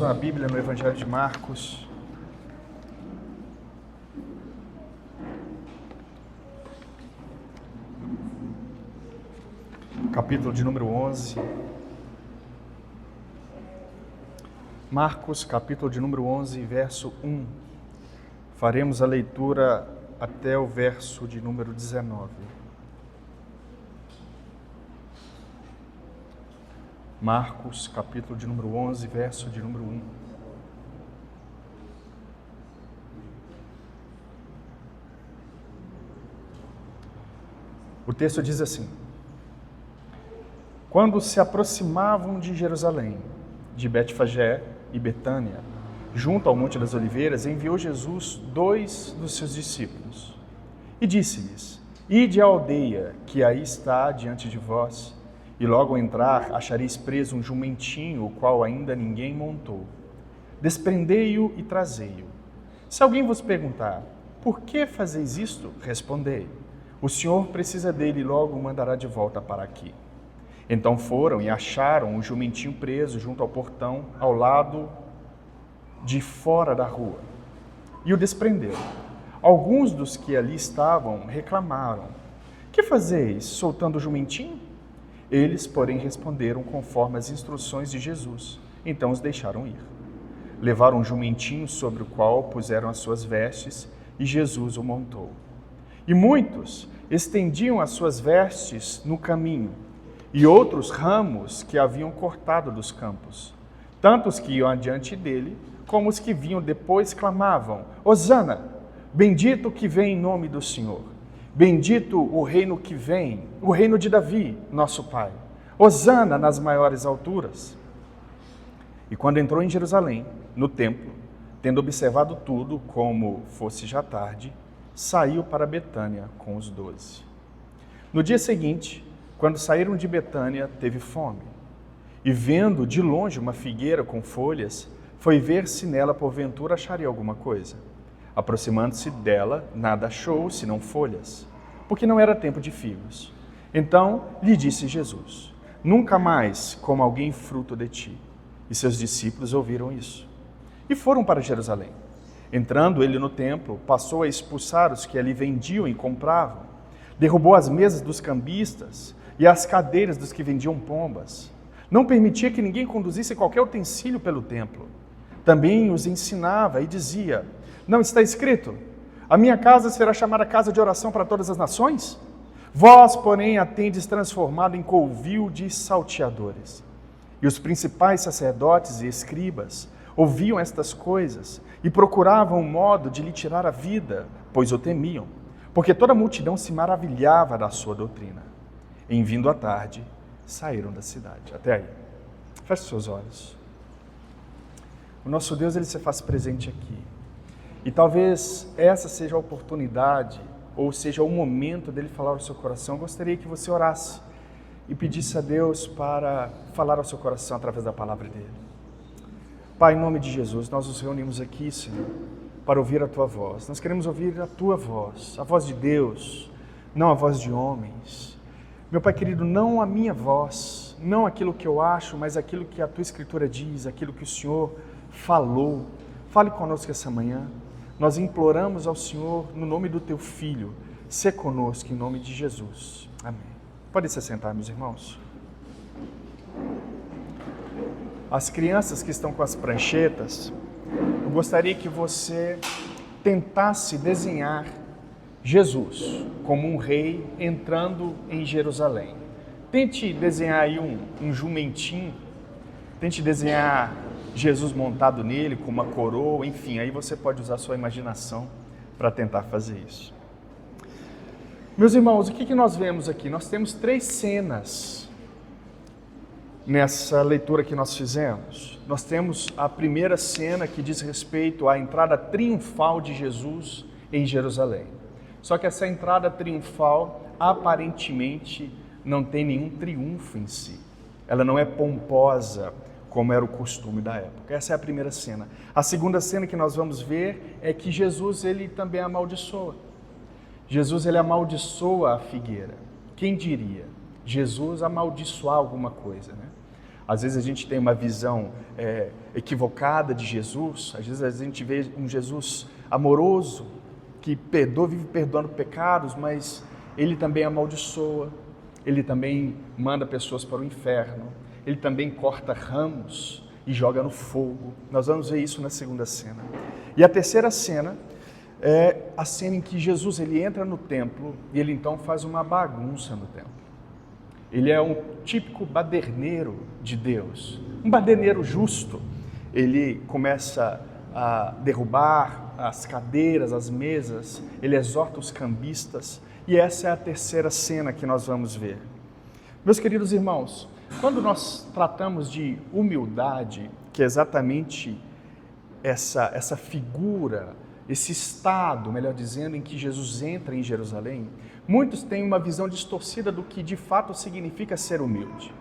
sua Bíblia no Evangelho de Marcos. Capítulo de número 11. Marcos, capítulo de número 11, verso 1. Faremos a leitura até o verso de número 19. Marcos, capítulo de número 11, verso de número 1. O texto diz assim: Quando se aproximavam de Jerusalém, de Betfagé e Betânia, junto ao Monte das Oliveiras, enviou Jesus 2 dos seus discípulos e disse-lhes: Ide à aldeia que aí está diante de vós, e logo ao entrar achareis preso um jumentinho, o qual ainda ninguém montou. Desprendei-o e trazei-o. Se alguém vos perguntar: Por que fazeis isto? Respondei: O Senhor precisa dele e logo o mandará de volta para aqui. Então foram e acharam o jumentinho preso junto ao portão, ao lado de fora da rua, e o desprenderam. Alguns dos que ali estavam reclamaram: Que fazeis, soltando o jumentinho? Eles, porém, responderam conforme as instruções de Jesus. Então os deixaram ir. Levaram um jumentinho sobre o qual puseram as suas vestes, e Jesus o montou. E muitos estendiam as suas vestes no caminho, e outros ramos que haviam cortado dos campos. Tanto os que iam adiante dele, como os que vinham depois clamavam: Hosana, bendito que vem em nome do Senhor. Bendito o reino que vem, o reino de Davi, nosso pai. Hosana nas maiores alturas. E quando entrou em Jerusalém, no templo, tendo observado tudo, como fosse já tarde, saiu para Betânia com os 12. No dia seguinte, quando saíram de Betânia, teve fome. E vendo de longe uma figueira com folhas, foi ver se nela porventura acharia alguma coisa. Aproximando-se dela, nada achou, senão folhas, porque não era tempo de figos. Então lhe disse Jesus: Nunca mais coma alguém fruto de ti. E seus discípulos ouviram isso. E foram para Jerusalém. Entrando ele no templo, passou a expulsar os que ali vendiam e compravam. Derrubou as mesas dos cambistas e as cadeiras dos que vendiam pombas. Não permitia que ninguém conduzisse qualquer utensílio pelo templo. Também os ensinava e dizia: Não está escrito: A minha casa será chamada casa de oração para todas as nações? Vós, porém, a tendes transformado em covil de salteadores. E os principais sacerdotes e escribas ouviam estas coisas e procuravam um modo de lhe tirar a vida, pois o temiam, porque toda a multidão se maravilhava da sua doutrina. Em vindo à tarde, saíram da cidade. Até aí. Feche seus olhos. O nosso Deus, ele se faz presente aqui. E talvez essa seja a oportunidade, ou seja o momento dele falar ao seu coração. Eu gostaria que você orasse e pedisse a Deus para falar ao seu coração através da palavra dele. Pai, em nome de Jesus, nós nos reunimos aqui, Senhor, para ouvir a Tua voz. Nós queremos ouvir a Tua voz, a voz de Deus, não a voz de homens. Meu Pai querido, não a minha voz, não aquilo que eu acho, mas aquilo que a Tua Escritura diz, aquilo que o Senhor falou. Fale conosco essa manhã. Nós imploramos ao Senhor, no nome do Teu Filho, se conosco, em nome de Jesus. Amém. Pode se sentar, meus irmãos. As crianças que estão com as pranchetas, eu gostaria que você tentasse desenhar Jesus como um rei entrando em Jerusalém. Tente desenhar aí um jumentinho, tente desenhar Jesus montado nele com uma coroa, enfim, aí você pode usar a sua imaginação para tentar fazer isso. Meus irmãos, o que nós vemos aqui? Nós temos 3 cenas nessa leitura que nós fizemos. Nós temos a primeira cena que diz respeito à entrada triunfal de Jesus em Jerusalém. Só que essa entrada triunfal aparentemente não tem nenhum triunfo em si. Ela não é pomposa como era o costume da época. Essa é a primeira cena. A segunda cena que nós vamos ver é que Jesus, ele também amaldiçoa. Jesus, ele amaldiçoa a figueira. Quem diria? Jesus amaldiçoar alguma coisa, né? Às vezes a gente tem uma visão equivocada de Jesus, às vezes a gente vê um Jesus amoroso, que perdoa, vive perdoando pecados, mas ele também amaldiçoa, ele também manda pessoas para o inferno, ele também corta ramos e joga no fogo. Nós vamos ver isso na segunda cena. E a terceira cena é a cena em que Jesus ele entra no templo e ele então faz uma bagunça no templo. Ele é um típico baderneiro de Deus, um baderneiro justo. Ele começa a derrubar as cadeiras, as mesas, ele exorta os cambistas, e essa é a terceira cena que nós vamos ver. Meus queridos irmãos, quando nós tratamos de humildade, que é exatamente essa figura, esse estado, melhor dizendo, em que Jesus entra em Jerusalém, muitos têm uma visão distorcida do que de fato significa ser humilde.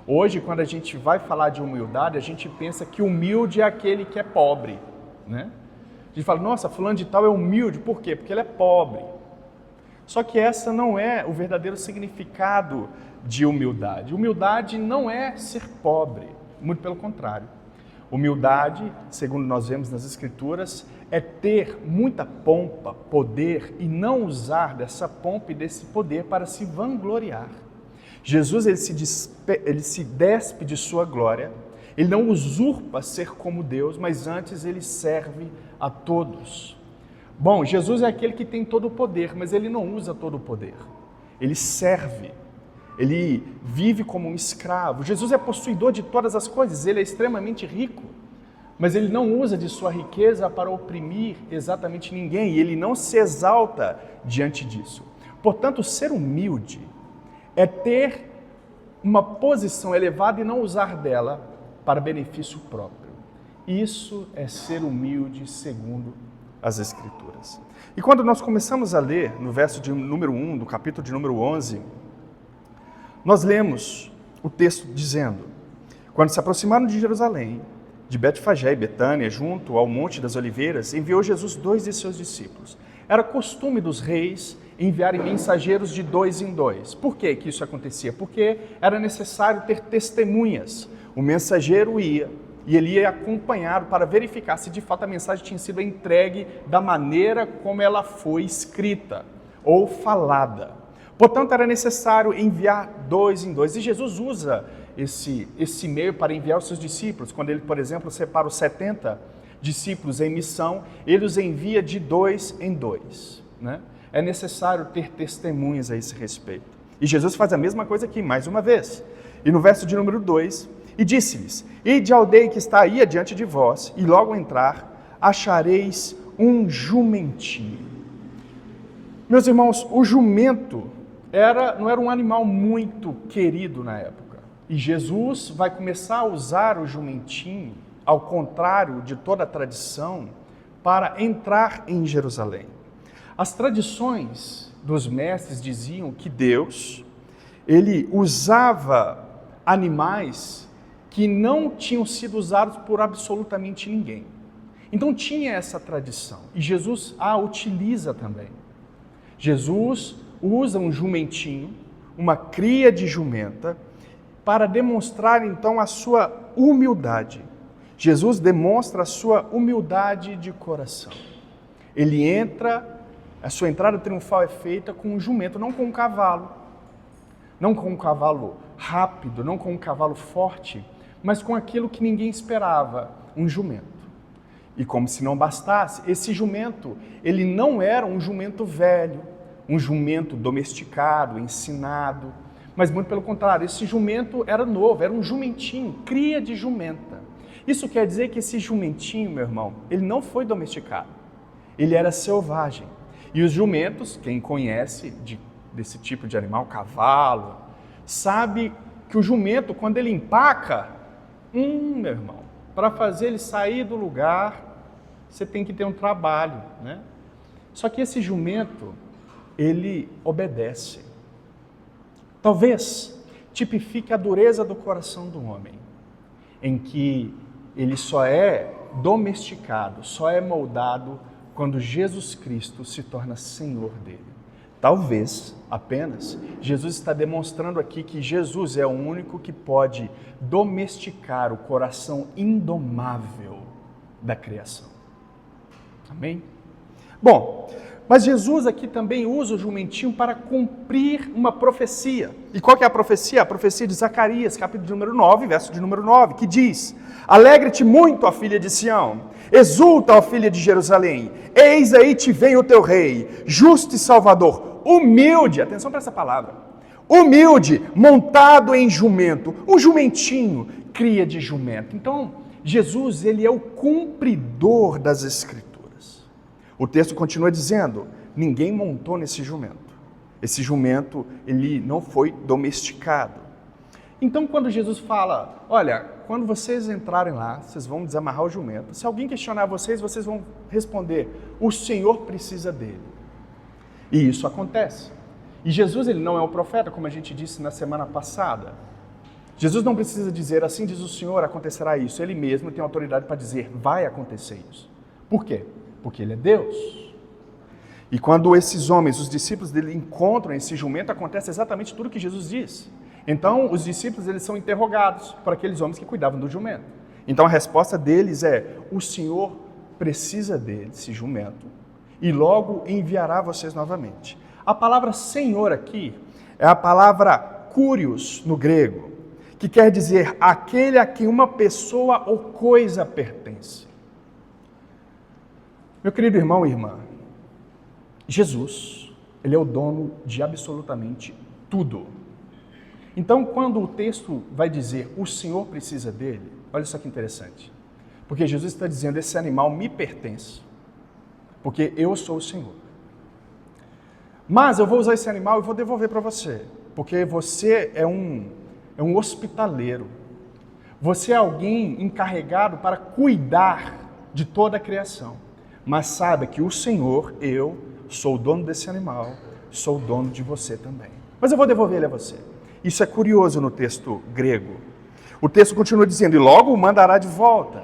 Hoje, quando a gente vai falar de humildade, a gente pensa que humilde é aquele que é pobre, né? A gente fala, nossa, fulano de tal é humilde, por quê? Porque ele é pobre. Só que essa não é o verdadeiro significado de humildade. Humildade não é ser pobre, muito pelo contrário. Humildade, segundo nós vemos nas Escrituras, é ter muita pompa, poder e não usar dessa pompa e desse poder para se vangloriar. Jesus ele se despe de sua glória, ele não usurpa ser como Deus, mas antes ele serve a todos. Bom, Jesus é aquele que tem todo o poder, mas ele não usa todo o poder. Ele serve, ele vive como um escravo. Jesus é possuidor de todas as coisas, ele é extremamente rico, mas ele não usa de sua riqueza para oprimir exatamente ninguém, e ele não se exalta diante disso. Portanto, ser humilde é ter uma posição elevada e não usar dela para benefício próprio. Isso é ser humilde segundo as Escrituras. E quando nós começamos a ler no verso de número 1, do capítulo de número 11, nós lemos o texto dizendo: quando se aproximaram de Jerusalém, de Betfagé e Betânia, junto ao Monte das Oliveiras, enviou Jesus 2 de seus discípulos. Era costume dos reis enviarem mensageiros de 2 em 2. Por que isso acontecia? Porque era necessário ter testemunhas. O mensageiro ia e ele ia acompanhado para verificar se de fato a mensagem tinha sido entregue da maneira como ela foi escrita ou falada. Portanto, era necessário enviar 2 em 2. E Jesus usa esse meio para enviar os seus discípulos. Quando ele, por exemplo, separa os 70 discípulos em missão, ele os envia de 2 em 2. Né? É necessário ter testemunhas a esse respeito. E Jesus faz a mesma coisa aqui, mais uma vez. E no verso de número 2, e disse-lhes: ide à aldeia que está aí adiante de vós, e logo ao entrar, achareis um jumentinho. Meus irmãos, o jumento não era um animal muito querido na época. E Jesus vai começar a usar o jumentinho, ao contrário de toda a tradição, para entrar em Jerusalém. As tradições dos mestres diziam que Deus, ele usava animais que não tinham sido usados por absolutamente ninguém. Então tinha essa tradição, e Jesus a utiliza também. Jesus usa um jumentinho, uma cria de jumenta, para demonstrar então a sua humildade. Jesus demonstra a sua humildade de coração. Ele entra, a sua entrada triunfal é feita com um jumento, não com um cavalo. Não com um cavalo rápido, não com um cavalo forte, mas com aquilo que ninguém esperava, um jumento. E como se não bastasse, esse jumento, ele não era um jumento velho, um jumento domesticado, ensinado, mas muito pelo contrário, esse jumento era novo, era um jumentinho, cria de jumenta. Isso quer dizer que esse jumentinho, meu irmão, ele não foi domesticado, ele era selvagem. E os jumentos, quem conhece desse tipo de animal, cavalo, sabe que o jumento, quando ele empaca, meu irmão, para fazer ele sair do lugar, você tem que ter um trabalho, né? Só que esse jumento, ele obedece. Talvez tipifique a dureza do coração do homem, em que ele só é domesticado, só é moldado quando Jesus Cristo se torna Senhor dele. Talvez, apenas, Jesus está demonstrando aqui que Jesus é o único que pode domesticar o coração indomável da criação. Amém? Bom, mas Jesus aqui também usa o jumentinho para cumprir uma profecia. E qual que é a profecia? A profecia de Zacarias, capítulo de número 9, verso de número 9, que diz: alegre-te muito, ó filha de Sião, exulta, ó filha de Jerusalém, eis aí te vem o teu rei, justo e salvador, humilde, atenção para essa palavra, humilde, montado em jumento, um jumentinho, cria de jumento. Então, Jesus, ele é o cumpridor das Escrituras. O texto continua dizendo, ninguém montou nesse jumento. Esse jumento, ele não foi domesticado. Então, quando Jesus fala, olha, quando vocês entrarem lá, vocês vão desamarrar o jumento. Se alguém questionar vocês, vocês vão responder, o Senhor precisa dele. E isso acontece. E Jesus, ele não é o profeta, como a gente disse na semana passada. Jesus não precisa dizer, assim diz o Senhor, acontecerá isso. Ele mesmo tem autoridade para dizer, vai acontecer isso. Por quê? Porque ele é Deus. E quando esses homens, os discípulos dele, encontram esse jumento, acontece exatamente tudo o que Jesus disse. Então, os discípulos, eles são interrogados por aqueles homens que cuidavam do jumento. Então, a resposta deles é, o Senhor precisa desse jumento e logo enviará vocês novamente. A palavra Senhor aqui é a palavra Kyrios no grego, que quer dizer aquele a quem uma pessoa ou coisa pertence. Meu querido irmão e irmã, Jesus, ele é o dono de absolutamente tudo. Então, quando o texto vai dizer, o Senhor precisa dele, olha só que interessante. Porque Jesus está dizendo, esse animal me pertence, porque eu sou o Senhor. Mas eu vou usar esse animal e vou devolver para você, porque você é um hospitaleiro. Você é alguém encarregado para cuidar de toda a criação. Mas saiba que o Senhor, eu, sou o dono desse animal, sou o dono de você também. Mas eu vou devolver ele a você. Isso é curioso no texto grego. O texto continua dizendo, e logo o mandará de volta.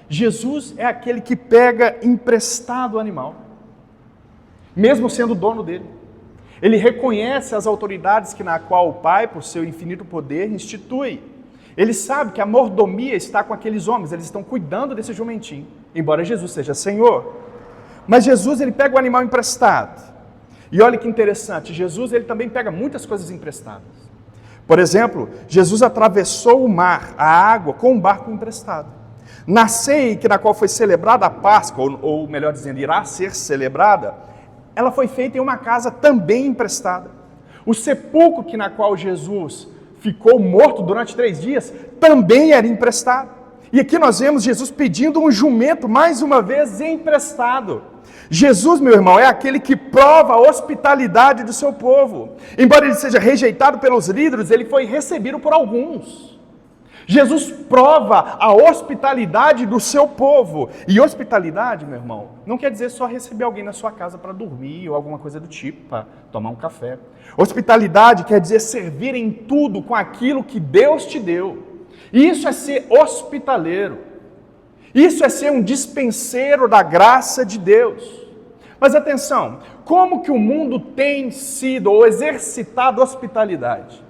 Jesus é aquele que pega emprestado o animal, mesmo sendo dono dele. Ele reconhece as autoridades na qual o Pai, por seu infinito poder, institui. Ele sabe que a mordomia está com aqueles homens, eles estão cuidando desse jumentinho, embora Jesus seja Senhor. Mas Jesus, ele pega o animal emprestado. E olha que interessante, Jesus, ele também pega muitas coisas emprestadas. Por exemplo, Jesus atravessou o mar, a água, com um barco emprestado. Na ceia, na qual foi celebrada a Páscoa, ou melhor dizendo, irá ser celebrada, ela foi feita em uma casa também emprestada. O sepulcro na qual Jesus ficou morto durante 3 dias, também era emprestado. E aqui nós vemos Jesus pedindo um jumento, mais uma vez, emprestado. Jesus, meu irmão, é aquele que prova a hospitalidade do seu povo. Embora ele seja rejeitado pelos líderes, ele foi recebido por alguns. Jesus prova a hospitalidade do seu povo. E hospitalidade, meu irmão, não quer dizer só receber alguém na sua casa para dormir ou alguma coisa do tipo, para tomar um café. Hospitalidade quer dizer servir em tudo com aquilo que Deus te deu. Isso é ser hospitaleiro. Isso é ser um dispenseiro da graça de Deus. Mas atenção, como que o mundo tem sido ou exercitado hospitalidade?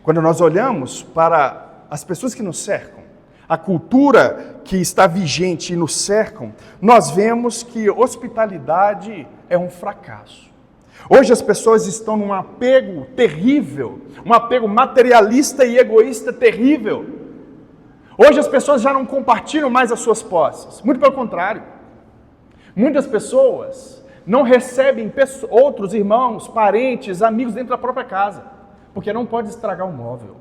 Quando nós olhamos para as pessoas que nos cercam, a cultura que está vigente e nos cercam, nós vemos que hospitalidade é um fracasso. Hoje as pessoas estão num apego terrível, um apego materialista e egoísta terrível. Hoje as pessoas já não compartilham mais as suas posses, muito pelo contrário. Muitas pessoas não recebem outros irmãos, parentes, amigos dentro da própria casa, porque não pode estragar o móvel.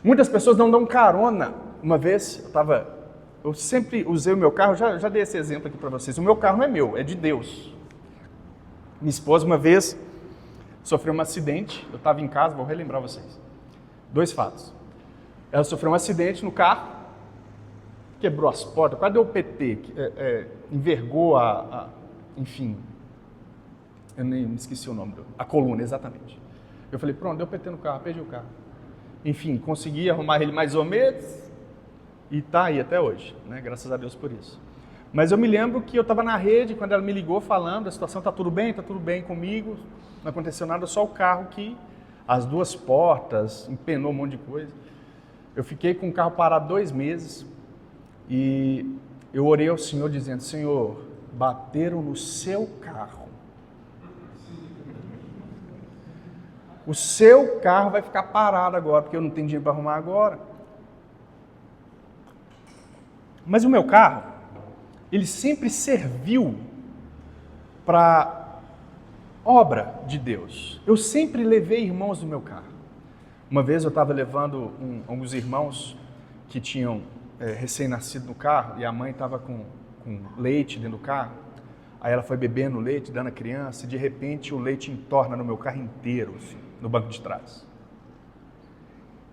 Muitas pessoas não dão carona. Uma vez eu sempre usei o meu carro, já dei esse exemplo aqui para vocês, o meu carro não é meu, é de Deus. Minha esposa uma vez sofreu um acidente, eu estava em casa, vou relembrar vocês. 2 fatos. Ela sofreu um acidente no carro, quebrou as portas, quase deu PT, envergou enfim, eu nem me esqueci o nome, a coluna, exatamente. Eu falei, pronto, deu PT no carro, perdi o carro. Enfim, consegui arrumar ele mais ou menos e está aí até hoje, né? Graças a Deus por isso. Mas eu me lembro que eu estava na rede, quando ela me ligou falando, a situação está tudo bem comigo, não aconteceu nada, só o carro que as duas portas, empenou um monte de coisa. Eu fiquei com o carro parado 2 meses e eu orei ao Senhor dizendo, Senhor, bateram no seu carro. O seu carro vai ficar parado agora, porque eu não tenho dinheiro para arrumar agora. Mas o meu carro, ele sempre serviu para obra de Deus. Eu sempre levei irmãos no meu carro. Uma vez eu estava levando alguns irmãos que tinham recém-nascido no carro e a mãe estava com leite dentro do carro. Aí ela foi bebendo leite, dando a criança, e de repente o leite entorna no meu carro inteiro, assim, no banco de trás.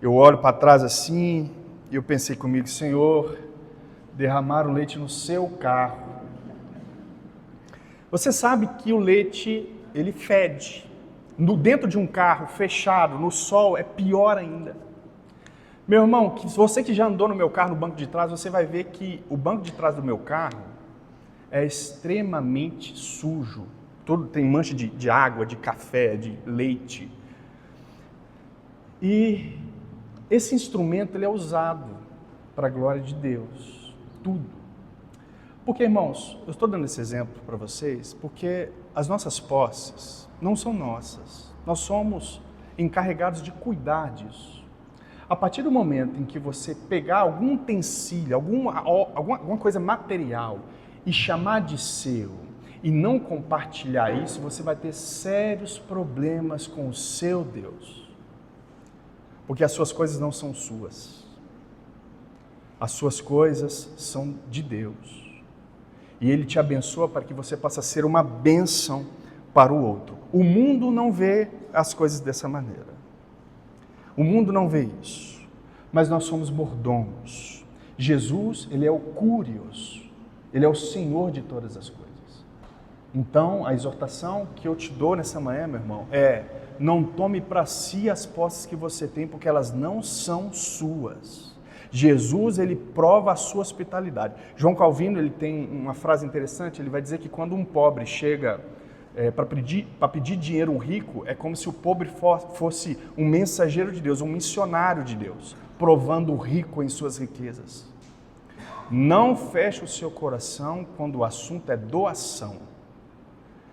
Eu olho para trás assim e eu pensei comigo, Senhor, derramaram leite no seu carro. Você sabe que o leite, ele fede. Dentro de um carro fechado, no sol, é pior ainda. Meu irmão, você que já andou no meu carro no banco de trás, você vai ver que o banco de trás do meu carro é extremamente sujo. Todo tem mancha de água, de café, de leite. E esse instrumento ele é usado para a glória de Deus. Tudo. Porque, irmãos, eu estou dando esse exemplo para vocês porque as nossas posses não são nossas. Nós somos encarregados de cuidar disso. A partir do momento em que você pegar algum utensílio, alguma coisa material e chamar de seu e não compartilhar isso, você vai ter sérios problemas com o seu Deus. Porque as suas coisas não são suas. As suas coisas são de Deus. E Ele te abençoa para que você possa ser uma bênção para o outro. O mundo não vê as coisas dessa maneira. O mundo não vê isso. Mas nós somos mordomos. Jesus, Ele é o Curios. Ele é o Senhor de todas as coisas. Então, a exortação que eu te dou nessa manhã, meu irmão, é: não tome para si as posses que você tem, porque elas não são suas. Jesus, ele prova a sua hospitalidade. João Calvino, ele tem uma frase interessante, ele vai dizer que quando um pobre chega para pedir dinheiro a um rico, é como se o pobre fosse um mensageiro de Deus, um missionário de Deus, provando o rico em suas riquezas. Não feche o seu coração quando o assunto é doação.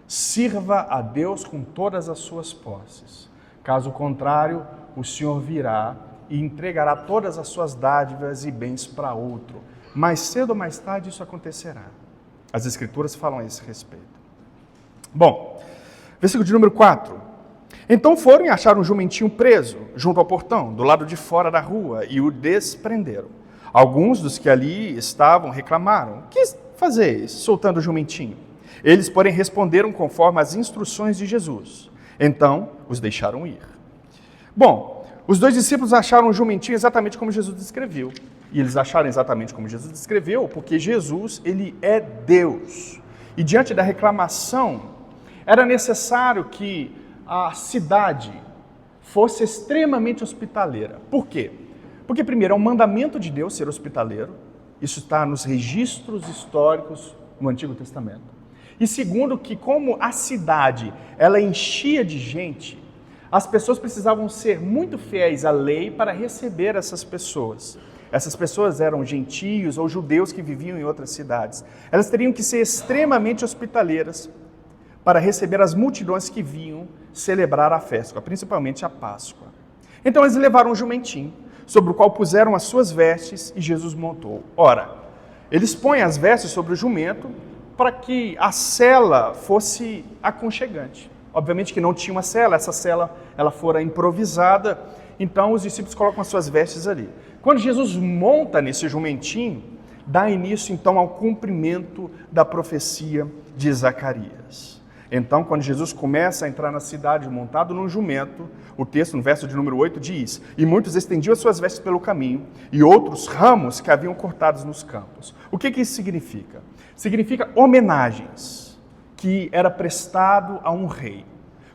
Sirva a Deus com todas as suas posses. Caso contrário, o Senhor virá e entregará todas as suas dádivas e bens para outro. Mais cedo ou mais tarde isso acontecerá. As Escrituras falam a esse respeito. Bom, versículo de número 4. Então foram e acharam um jumentinho preso junto ao portão, do lado de fora da rua, e o desprenderam. Alguns dos que ali estavam reclamaram: que fazeis, soltando o jumentinho? Eles, porém, responderam conforme as instruções de Jesus. Então os deixaram ir. Bom, os 2 discípulos acharam o jumentinho exatamente como Jesus descreveu. E eles acharam exatamente como Jesus descreveu, porque Jesus, ele é Deus. E diante da reclamação, era necessário que a cidade fosse extremamente hospitaleira. Por quê? Porque, primeiro, é um mandamento de Deus ser hospitaleiro. Isso está nos registros históricos no Antigo Testamento. E segundo, que como a cidade, ela enchia de gente, as pessoas precisavam ser muito fiéis à lei para receber essas pessoas. Essas pessoas eram gentios ou judeus que viviam em outras cidades. Elas teriam que ser extremamente hospitaleiras para receber as multidões que vinham celebrar a festa, principalmente a Páscoa. Então eles levaram um jumentinho, sobre o qual puseram as suas vestes e Jesus montou. Ora, eles põem as vestes sobre o jumento para que a sela fosse aconchegante. Obviamente que não tinha uma sela, essa sela ela fora improvisada, então os discípulos colocam as suas vestes ali. Quando Jesus monta nesse jumentinho, dá início então ao cumprimento da profecia de Zacarias. Então, quando Jesus começa a entrar na cidade montado num jumento, o texto, no verso de número 8, diz: e muitos estendiam as suas vestes pelo caminho, e outros ramos que haviam cortados nos campos. O que isso significa? Significa homenagens que era prestado a um rei.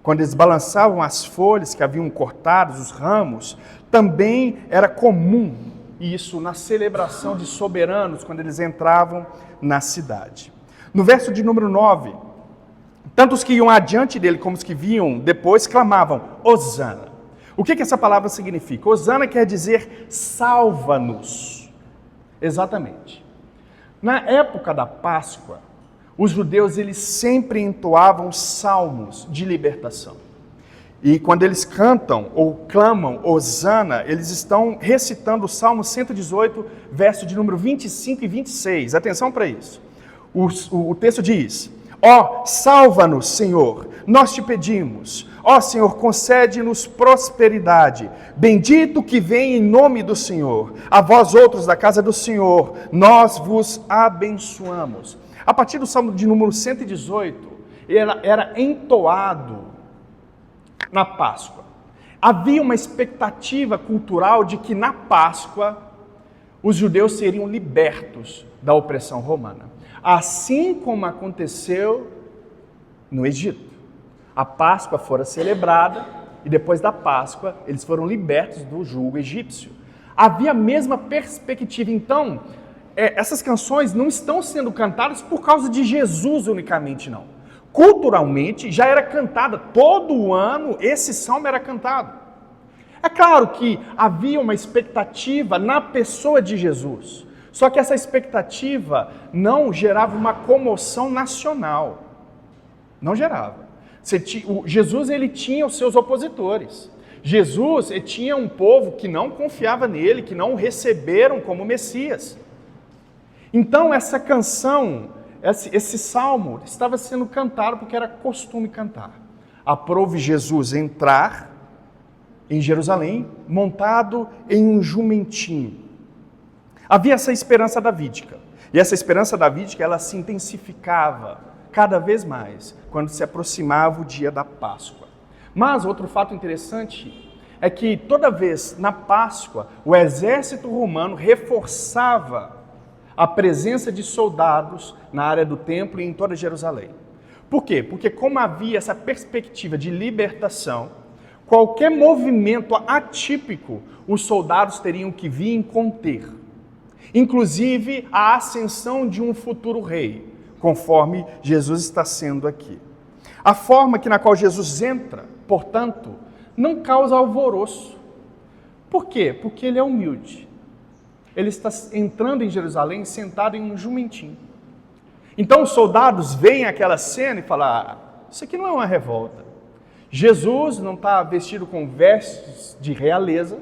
Quando eles balançavam as folhas que haviam cortados, os ramos, também era comum isso na celebração de soberanos, quando eles entravam na cidade. No verso de número 9, tanto os que iam adiante dele como os que vinham depois clamavam, Hosana. O que essa palavra significa? Hosana quer dizer salva-nos. Exatamente. Na época da Páscoa, os judeus eles sempre entoavam salmos de libertação. E quando eles cantam ou clamam Hosana, eles estão recitando o Salmo 118, verso de número 25 e 26. Atenção para isso. O texto diz, ó, salva-nos, Senhor, nós te pedimos. Ó, Senhor, concede-nos prosperidade. Bendito que vem em nome do Senhor. A vós outros da casa do Senhor, nós vos abençoamos. A partir do Salmo de número 118, era entoado na Páscoa. Havia uma expectativa cultural de que na Páscoa os judeus seriam libertos da opressão romana. Assim como aconteceu no Egito. A Páscoa fora celebrada e depois da Páscoa eles foram libertos do jugo egípcio. Havia a mesma perspectiva. Então, essas canções não estão sendo cantadas por causa de Jesus unicamente, não. Culturalmente já era cantada, todo ano esse salmo era cantado. É claro que havia uma expectativa na pessoa de Jesus, só que essa expectativa não gerava uma comoção nacional, não gerava. Jesus ele tinha os seus opositores, Jesus ele tinha um povo que não confiava nele, que não o receberam como Messias. Então essa canção, esse salmo estava sendo cantado porque era costume cantar. Aprove Jesus entrar em Jerusalém montado em um jumentinho. Havia essa esperança davídica. E essa esperança davídica ela se intensificava cada vez mais quando se aproximava o dia da Páscoa. Mas outro fato interessante é que toda vez na Páscoa o exército romano reforçava a presença de soldados na área do templo e em toda Jerusalém. Por quê? Porque como havia essa perspectiva de libertação, qualquer movimento atípico, os soldados teriam que vir em conter. Inclusive a ascensão de um futuro rei, conforme Jesus está sendo aqui. A forma na qual Jesus entra, portanto, não causa alvoroço. Por quê? Porque ele é humilde. Ele está entrando em Jerusalém sentado em um jumentinho. Então os soldados veem aquela cena e falam, isso aqui não é uma revolta. Jesus não está vestido com vestes de realeza,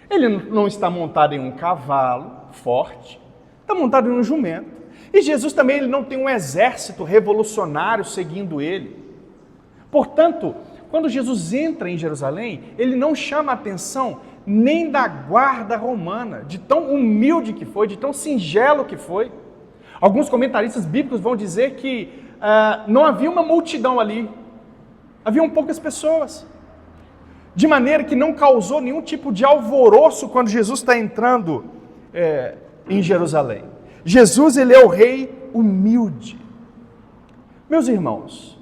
ele não está montado em um cavalo forte, está montado em um jumento. E Jesus também ele não tem um exército revolucionário seguindo ele. Portanto, quando Jesus entra em Jerusalém, ele não chama a atenção nem da guarda romana, de tão humilde que foi, de tão singelo que foi. Alguns comentaristas bíblicos vão dizer que não havia uma multidão ali, haviam poucas pessoas, de maneira que não causou nenhum tipo de alvoroço quando Jesus está entrando em Jerusalém. Jesus ele é o rei humilde. Meus irmãos,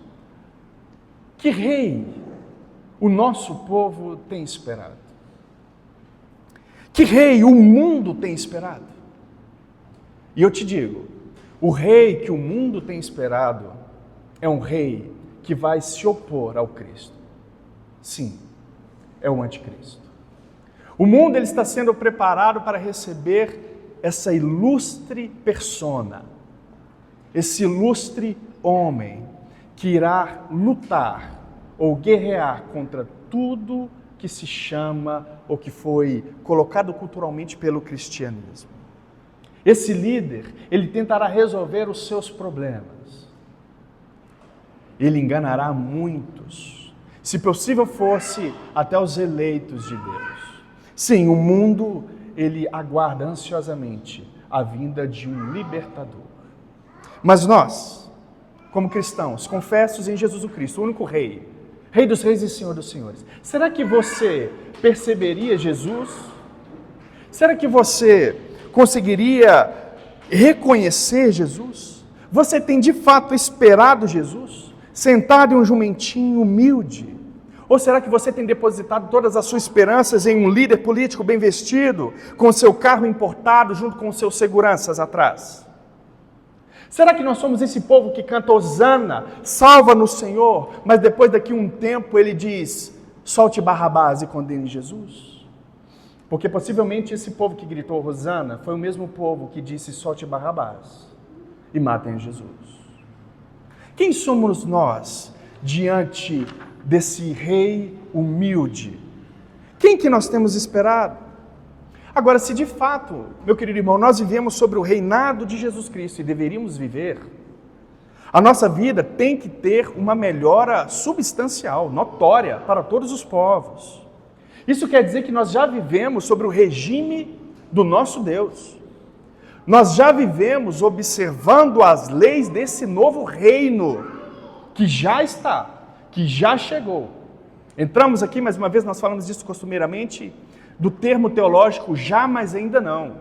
que rei o nosso povo tem esperado? Que rei o mundo tem esperado? E eu te digo, o rei que o mundo tem esperado é um rei que vai se opor ao Cristo. Sim, é o anticristo. O mundo ele está sendo preparado para receber essa ilustre persona, esse ilustre homem que irá lutar ou guerrear contra tudo que se chama ou que foi colocado culturalmente pelo cristianismo. Esse líder, ele tentará resolver os seus problemas. Ele enganará muitos. Se possível fosse, até os eleitos de Deus. Sim, o mundo, ele aguarda ansiosamente a vinda de um libertador. Mas nós, como cristãos, confessos em Jesus o Cristo, o único rei, Rei dos reis e Senhor dos senhores, será que você perceberia Jesus? Será que você conseguiria reconhecer Jesus? Você tem de fato esperado Jesus? Sentado em um jumentinho humilde? Ou será que você tem depositado todas as suas esperanças em um líder político bem vestido, com seu carro importado, junto com seus seguranças atrás? Será que nós somos esse povo que canta Hosana, salva-nos Senhor, mas depois daqui um tempo ele diz, solte Barrabás e condene Jesus? Porque possivelmente esse povo que gritou Hosana foi o mesmo povo que disse solte Barrabás e matem Jesus. Quem somos nós diante desse rei humilde? Quem que nós temos esperado? Agora, se de fato, meu querido irmão, nós vivemos sobre o reinado de Jesus Cristo e deveríamos viver, a nossa vida tem que ter uma melhora substancial, notória para todos os povos. Isso quer dizer que nós já vivemos sobre o regime do nosso Deus. Nós já vivemos observando as leis desse novo reino que já está, que já chegou. Entramos aqui, mais uma vez, nós falamos disso costumeiramente, do termo teológico já, mas ainda não.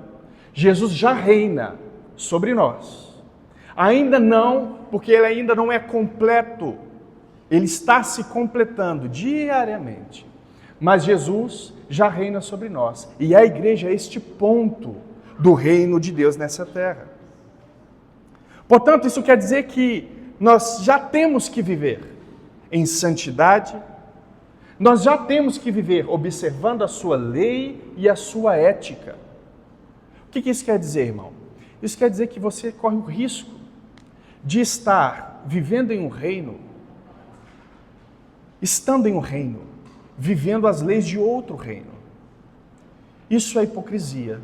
Jesus já reina sobre nós. Ainda não, porque ele ainda não é completo. Ele está se completando diariamente. Mas Jesus já reina sobre nós. E a igreja é este ponto do reino de Deus nessa terra. Portanto, isso quer dizer que nós já temos que viver em santidade, nós já temos que viver observando a sua lei e a sua ética. O que isso quer dizer, irmão? Isso quer dizer que você corre o risco de estar vivendo em um reino, estando em um reino, vivendo as leis de outro reino. Isso é hipocrisia.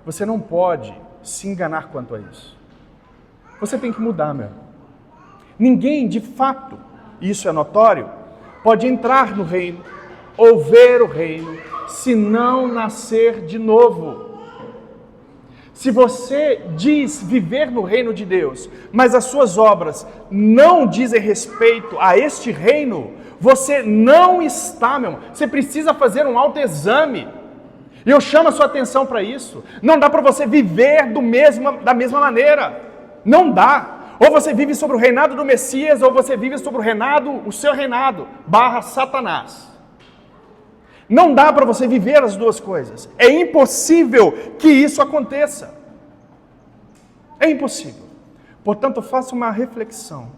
Você não pode se enganar quanto a isso. Você tem que mudar, meu irmão. Ninguém, de fato, e isso é notório, pode entrar no reino ou ver o reino se não nascer de novo. Se você diz viver no reino de Deus, mas as suas obras não dizem respeito a este reino, você não está, meu irmão. Você precisa fazer um autoexame. E eu chamo a sua atenção para isso. Não dá para você viver da mesma maneira. Não dá. Ou você vive sobre o reinado do Messias, ou você vive sobre o seu reinado, / Satanás. Não dá para você viver as duas coisas. É impossível que isso aconteça. É impossível. Portanto, faça uma reflexão.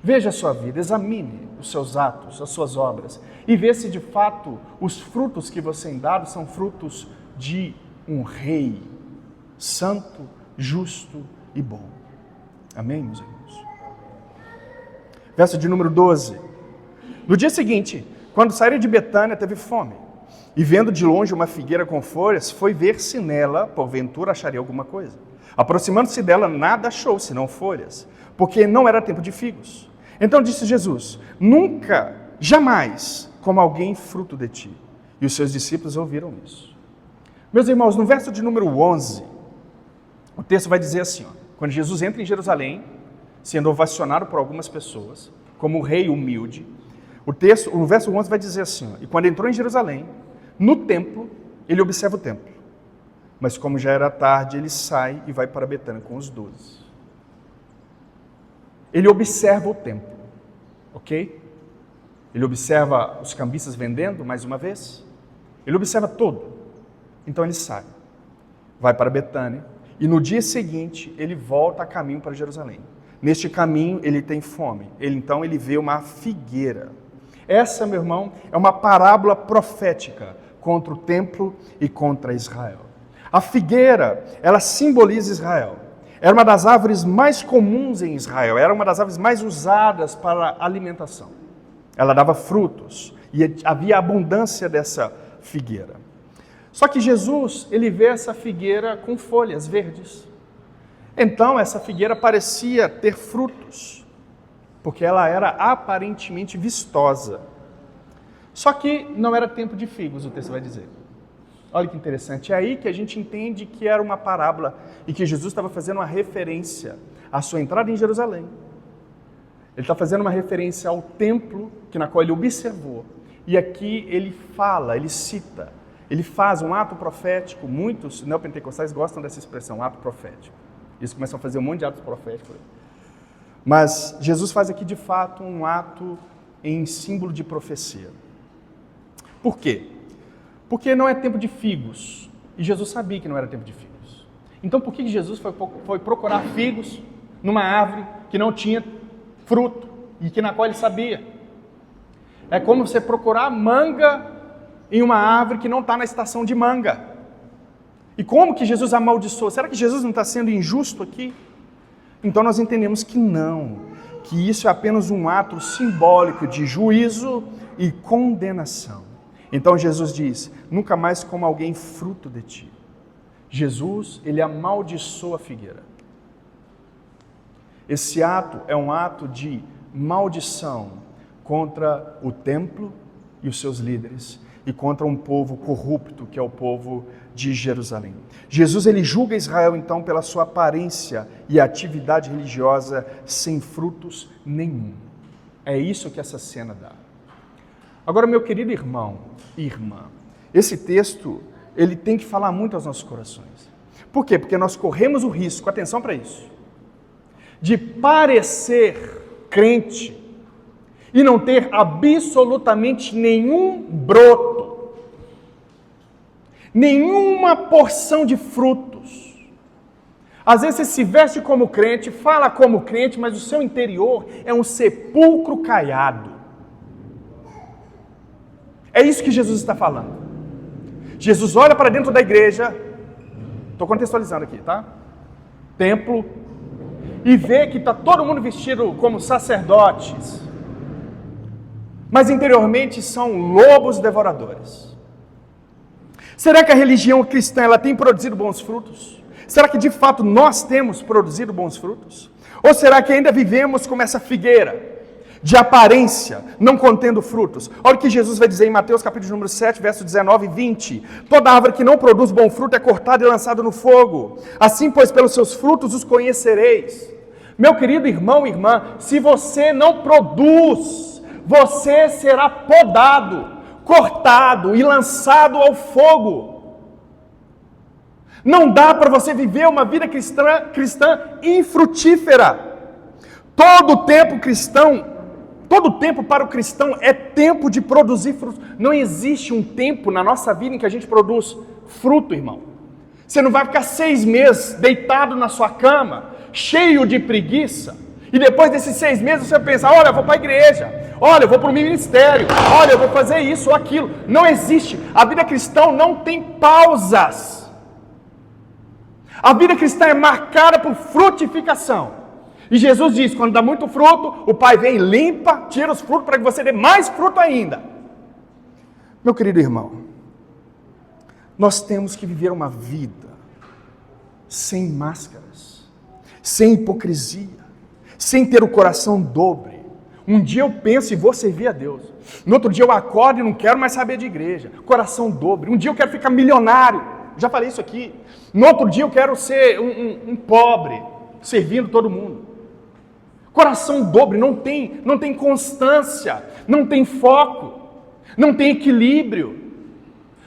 Veja a sua vida, examine os seus atos, as suas obras, e vê se de fato os frutos que você tem dado são frutos de um rei santo, justo e bom. Amém, meus irmãos? Verso de número 12. No dia seguinte, quando saíram de Betânia, teve fome. E vendo de longe uma figueira com folhas, foi ver se nela, porventura, acharia alguma coisa. Aproximando-se dela, nada achou, senão folhas, porque não era tempo de figos. Então disse Jesus, nunca, jamais, coma alguém fruto de ti. E os seus discípulos ouviram isso. Meus irmãos, no verso de número 11, o texto vai dizer assim, quando Jesus entra em Jerusalém, sendo ovacionado por algumas pessoas, como um rei humilde, o verso 11 vai dizer assim, e quando entrou em Jerusalém, no templo, ele observa o templo. Mas como já era tarde, ele sai e vai para Betânia com os 12. Ele observa o templo, ok? Ele observa os cambistas vendendo, mais uma vez. Ele observa tudo. Então ele sai, vai para Betânia, e no dia seguinte ele volta a caminho para Jerusalém. Neste caminho ele tem fome. Então ele vê uma figueira. Essa, meu irmão, é uma parábola profética contra o templo e contra Israel. A figueira, ela simboliza Israel. Era uma das árvores mais comuns em Israel, era uma das árvores mais usadas para alimentação. Ela dava frutos e havia abundância dessa figueira. Só que Jesus, ele vê essa figueira com folhas verdes. Então, essa figueira parecia ter frutos, porque ela era aparentemente vistosa. Só que não era tempo de figos, o texto vai dizer. Olha que interessante, é aí que a gente entende que era uma parábola e que Jesus estava fazendo uma referência à sua entrada em Jerusalém. Ele está fazendo uma referência ao templo na qual ele observou. E aqui ele fala, ele cita, ele faz um ato profético. Muitos neopentecostais gostam dessa expressão, ato profético. Eles começam a fazer um monte de atos proféticos. Mas Jesus faz aqui de fato um ato em símbolo de profecia. Por quê? Porque não é tempo de figos. E Jesus sabia que não era tempo de figos. Então por que Jesus foi procurar figos numa árvore que não tinha fruto e que na qual ele sabia? É como você procurar manga em uma árvore que não está na estação de manga. E como que Jesus amaldiçoou? Será que Jesus não está sendo injusto aqui? Então nós entendemos que não, que isso é apenas um ato simbólico de juízo e condenação. Então Jesus diz, nunca mais coma alguém fruto de ti. Jesus, ele amaldiçoa a figueira. Esse ato é um ato de maldição contra o templo e os seus líderes e contra um povo corrupto, que é o povo de Jerusalém. Jesus, ele julga Israel, então, pela sua aparência e atividade religiosa sem frutos nenhum. É isso que essa cena dá. Agora, meu querido irmão e irmã, esse texto, ele tem que falar muito aos nossos corações. Por quê? Porque nós corremos o risco, atenção para isso, de parecer crente e não ter absolutamente nenhum broto, nenhuma porção de frutos. Às vezes você se veste como crente, fala como crente, mas o seu interior é um sepulcro caiado. É isso que Jesus está falando. Jesus olha para dentro da igreja, estou contextualizando aqui, tá? Templo, e vê que está todo mundo vestido como sacerdotes, mas interiormente são lobos devoradores. Será que a religião cristã ela tem produzido bons frutos? Será que de fato nós temos produzido bons frutos? Ou será que ainda vivemos como essa figueira, de aparência, não contendo frutos? Olha o que Jesus vai dizer em Mateus capítulo número 7, verso 19 e 20. Toda árvore que não produz bom fruto é cortada e lançada no fogo. Assim, pois, pelos seus frutos os conhecereis. Meu querido irmão e irmã, se você não produz, você será podado, cortado e lançado ao fogo. Não dá para você viver uma vida cristã infrutífera. Todo tempo para o cristão é tempo de produzir frutos. Não existe um tempo na nossa vida em que a gente produz fruto, irmão. Você não vai ficar 6 meses deitado na sua cama, cheio de preguiça, e depois desses 6 meses você pensa, olha, eu vou para a igreja, olha, eu vou para o ministério, olha, eu vou fazer isso ou aquilo. Não existe. A vida cristã não tem pausas. A vida cristã é marcada por frutificação. E Jesus diz, quando dá muito fruto, o Pai vem, limpa, tira os frutos para que você dê mais fruto ainda. Meu querido irmão, nós temos que viver uma vida sem máscaras, sem hipocrisia, sem ter o coração dobre. Um dia eu penso e vou servir a Deus. No outro dia eu acordo e não quero mais saber de igreja. Coração dobre. Um dia eu quero ficar milionário. Já falei isso aqui. No outro dia eu quero ser um pobre, servindo todo mundo. Coração dobre, não tem constância, não tem foco, não tem equilíbrio.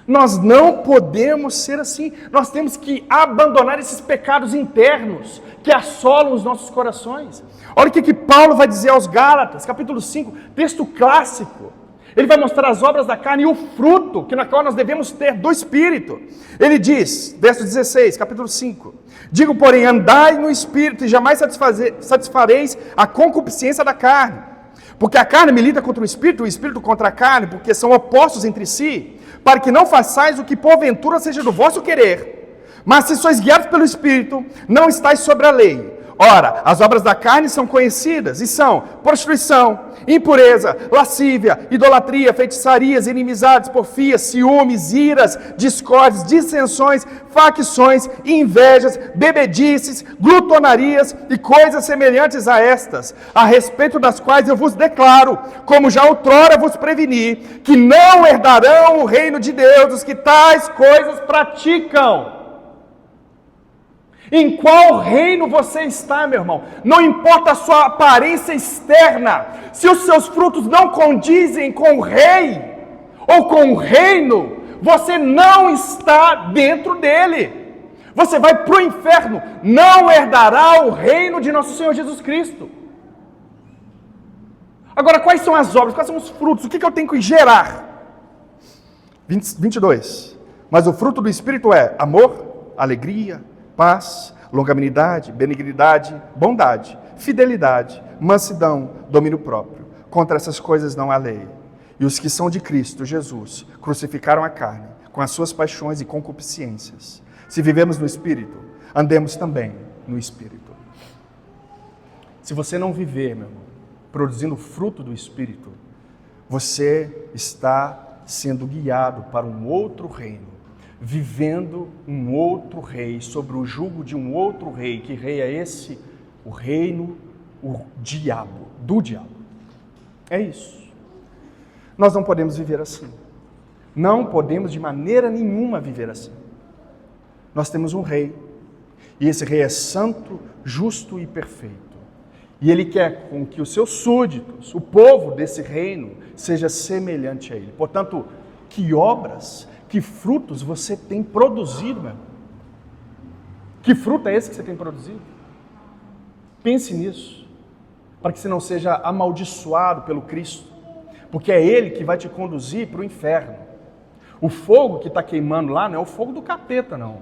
Nós não podemos ser assim. Nós temos que abandonar esses pecados internos que assolam os nossos corações. Olha o que Paulo vai dizer aos Gálatas, capítulo 5, texto clássico. Ele vai mostrar as obras da carne e o fruto na qual nós devemos ter do Espírito. Ele diz, verso 16, capítulo 5, digo, porém, andai no Espírito e jamais satisfareis a concupiscência da carne. Porque a carne milita contra o Espírito contra a carne, porque são opostos entre si, para que não façais o que porventura seja do vosso querer. Mas se sois guiados pelo Espírito, não estáis sobre a lei. Ora, as obras da carne são conhecidas, e são prostituição, impureza, lascívia, idolatria, feitiçarias, inimizades, porfias, ciúmes, iras, discórdias, dissensões, facções, invejas, bebedices, glutonarias e coisas semelhantes a estas, a respeito das quais eu vos declaro, como já outrora vos preveni, que não herdarão o reino de Deus os que tais coisas praticam. Em qual reino você está, meu irmão? Não importa a sua aparência externa, se os seus frutos não condizem com o rei ou com o reino, você não está dentro dele. Você vai para o inferno, não herdará o reino de nosso Senhor Jesus Cristo. Agora, quais são as obras? Quais são os frutos? O que eu tenho que gerar? 22. Mas o fruto do Espírito é amor, alegria, paz, longanimidade, benignidade, bondade, fidelidade, mansidão, domínio próprio. Contra essas coisas não há lei. E os que são de Cristo Jesus crucificaram a carne com as suas paixões e concupiscências. Se vivemos no Espírito, andemos também no Espírito. Se você não viver, meu irmão, produzindo o fruto do Espírito, você está sendo guiado para um outro reino, vivendo um outro rei, sobre o jugo de um outro rei. Que rei é esse? O reino, o diabo, do diabo. É isso. Nós não podemos viver assim. Não podemos de maneira nenhuma viver assim. Nós temos um rei, e esse rei é santo, justo e perfeito. E ele quer com que os seus súditos, o povo desse reino, seja semelhante a ele. Portanto, que obras, que frutos você tem produzido, meu irmão? Que fruto é esse que você tem produzido? Pense nisso, para que você não seja amaldiçoado pelo Cristo, porque é Ele que vai te conduzir para o inferno. O fogo que está queimando lá não é o fogo do capeta, não.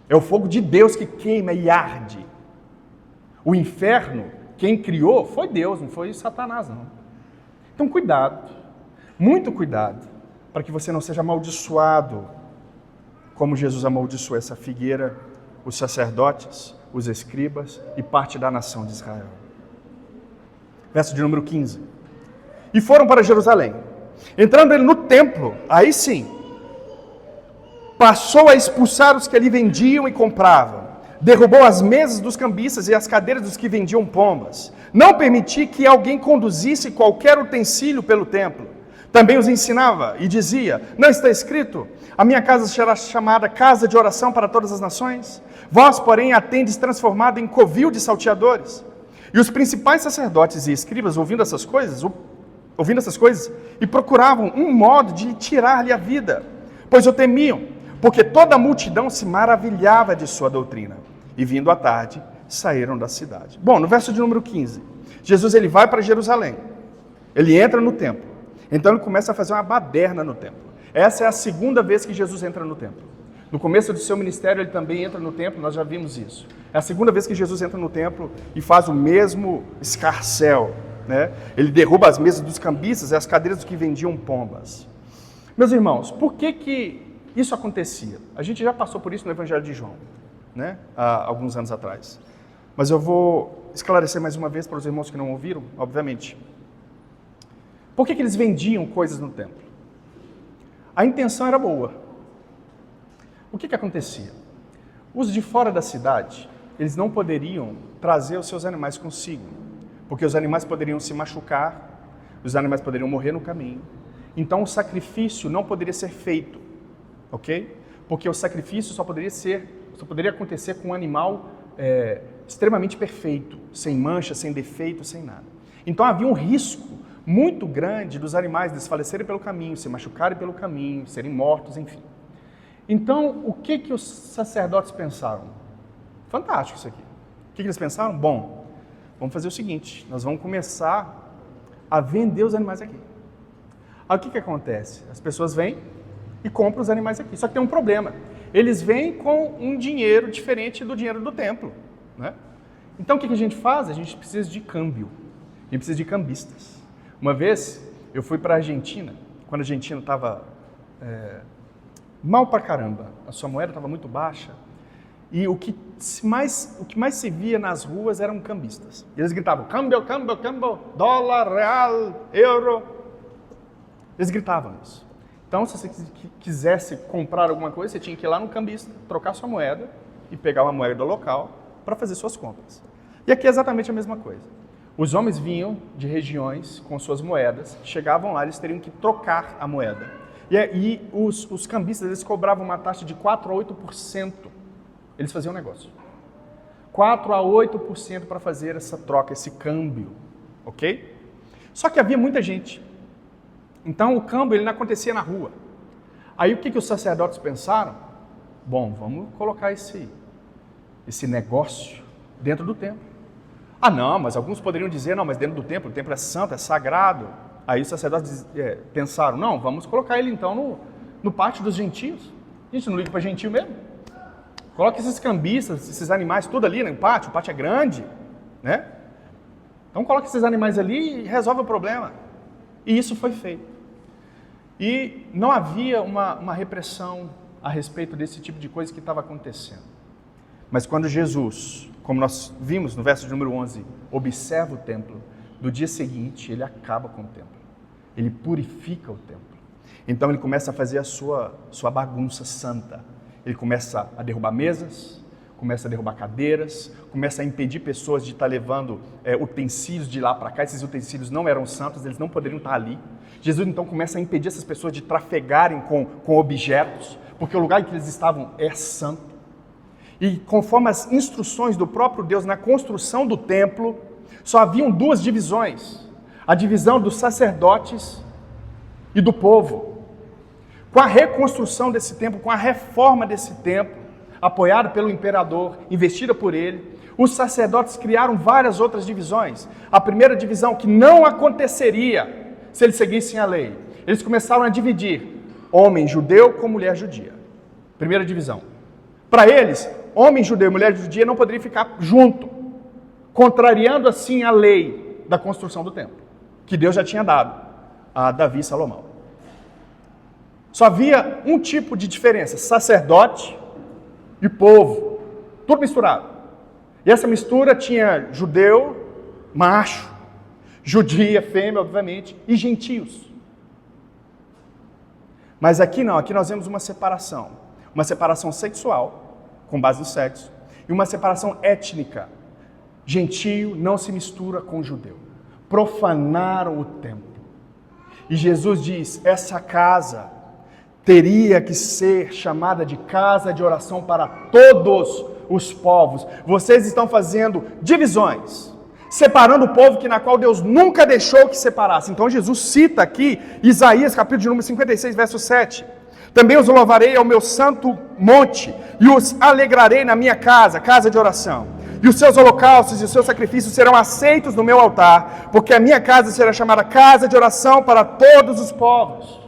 É o fogo de Deus que queima e arde. O inferno, quem criou, foi Deus, não foi Satanás, não. Então, cuidado, muito cuidado, para que você não seja amaldiçoado, como Jesus amaldiçoou essa figueira, os sacerdotes, os escribas e parte da nação de Israel. Verso de número 15. E foram para Jerusalém. Entrando ele no templo, aí sim, passou a expulsar os que ali vendiam e compravam. Derrubou as mesas dos cambistas e as cadeiras dos que vendiam pombas. Não permitia que alguém conduzisse qualquer utensílio pelo templo. Também os ensinava e dizia: não está escrito, a minha casa será chamada casa de oração para todas as nações? Vós, porém, a tendes transformado em covil de salteadores. E os principais sacerdotes e escribas, ouvindo essas coisas, e procuravam um modo de tirar-lhe a vida, pois o temiam, porque toda a multidão se maravilhava de sua doutrina. E vindo à tarde, saíram da cidade. Bom, no verso de número 15, Jesus ele vai para Jerusalém, ele entra no templo, então ele começa a fazer uma baderna no templo. Essa é a segunda vez que Jesus entra no templo. No começo do seu ministério ele também entra no templo, nós já vimos isso. É a segunda vez que Jesus entra no templo e faz o mesmo escarcéu, né? Ele derruba as mesas dos cambistas e as cadeiras dos que vendiam pombas. Meus irmãos, por que isso acontecia? A gente já passou por isso no Evangelho de João, né? Há alguns anos atrás. Mas eu vou esclarecer mais uma vez para os irmãos que não ouviram, obviamente. Por que eles vendiam coisas no templo? A intenção era boa. O que acontecia? Os de fora da cidade, eles não poderiam trazer os seus animais consigo, porque os animais poderiam se machucar, os animais poderiam morrer no caminho. Então o sacrifício não poderia ser feito, ok? Porque o sacrifício só poderia acontecer com um animal extremamente perfeito, sem mancha, sem defeito, sem nada. Então havia um risco muito grande dos animais desfalecerem pelo caminho, se machucarem pelo caminho, serem mortos, enfim. Então, o que os sacerdotes pensaram? Fantástico isso aqui. O que eles pensaram? Bom, vamos fazer o seguinte, nós vamos começar a vender os animais aqui. Aí o que acontece? As pessoas vêm e compram os animais aqui. Só que tem um problema. Eles vêm com um dinheiro diferente do dinheiro do templo, né? Então, o que a gente faz? A gente precisa de câmbio. A gente precisa de cambistas. Uma vez, eu fui para a Argentina, quando a Argentina estava mal pra caramba. A sua moeda estava muito baixa. E o que mais se via nas ruas eram cambistas. E eles gritavam, câmbio, câmbio, câmbio, dólar, real, euro. Eles gritavam isso. Então, se você quisesse comprar alguma coisa, você tinha que ir lá no cambista, trocar sua moeda e pegar uma moeda local para fazer suas compras. E aqui é exatamente a mesma coisa. Os homens vinham de regiões com suas moedas, chegavam lá, eles teriam que trocar a moeda. E os cambistas, eles cobravam uma taxa de 4 a 8%. Eles faziam um negócio. 4 a 8% para fazer essa troca, esse câmbio, ok? Só que havia muita gente. Então o câmbio ele não acontecia na rua. Aí o que os sacerdotes pensaram? Bom, vamos colocar esse negócio dentro do templo. Ah, não, mas alguns poderiam dizer, não, mas dentro do templo, o templo é santo, é sagrado. Aí os sacerdotes pensaram, não, vamos colocar ele então no pátio dos gentios. A gente não liga para gentio mesmo. Coloca esses cambistas, esses animais, tudo ali no pátio, o pátio é grande, né? Então coloca esses animais ali e resolve o problema. E isso foi feito. E não havia uma repressão a respeito desse tipo de coisa que estava acontecendo. Mas quando Jesus, como nós vimos no verso de número 11, observa o templo, no dia seguinte ele acaba com o templo. Ele purifica o templo. Então ele começa a fazer a sua bagunça santa. Ele começa a derrubar mesas, começa a derrubar cadeiras, começa a impedir pessoas de estar levando utensílios de lá para cá. Esses utensílios não eram santos, eles não poderiam estar ali. Jesus então começa a impedir essas pessoas de trafegarem com objetos, porque o lugar em que eles estavam é santo. E conforme as instruções do próprio Deus na construção do templo, só haviam duas divisões. A divisão dos sacerdotes e do povo. Com a reconstrução desse templo, com a reforma desse templo, apoiada pelo imperador, investida por ele, os sacerdotes criaram várias outras divisões. A primeira divisão, que não aconteceria se eles seguissem a lei. Eles começaram a dividir homem judeu com mulher judia. Primeira divisão. Para eles, homem judeu e mulher judia não poderiam ficar junto, contrariando assim a lei da construção do templo, que Deus já tinha dado a Davi e Salomão. Só havia um tipo de diferença, sacerdote e povo, tudo misturado. E essa mistura tinha judeu, macho, judia, fêmea, obviamente, e gentios. Mas aqui não, aqui nós vemos uma separação sexual, com base no sexo, e uma separação étnica. Gentio não se mistura com judeu. Profanaram o templo. E Jesus diz, essa casa teria que ser chamada de casa de oração para todos os povos. Vocês estão fazendo divisões, separando o povo na qual Deus nunca deixou que separasse. Então Jesus cita aqui Isaías, capítulo de número 56, verso 7. Também os louvarei ao meu santo monte e os alegrarei na minha casa, casa de oração. E os seus holocaustos e os seus sacrifícios serão aceitos no meu altar, porque a minha casa será chamada casa de oração para todos os povos.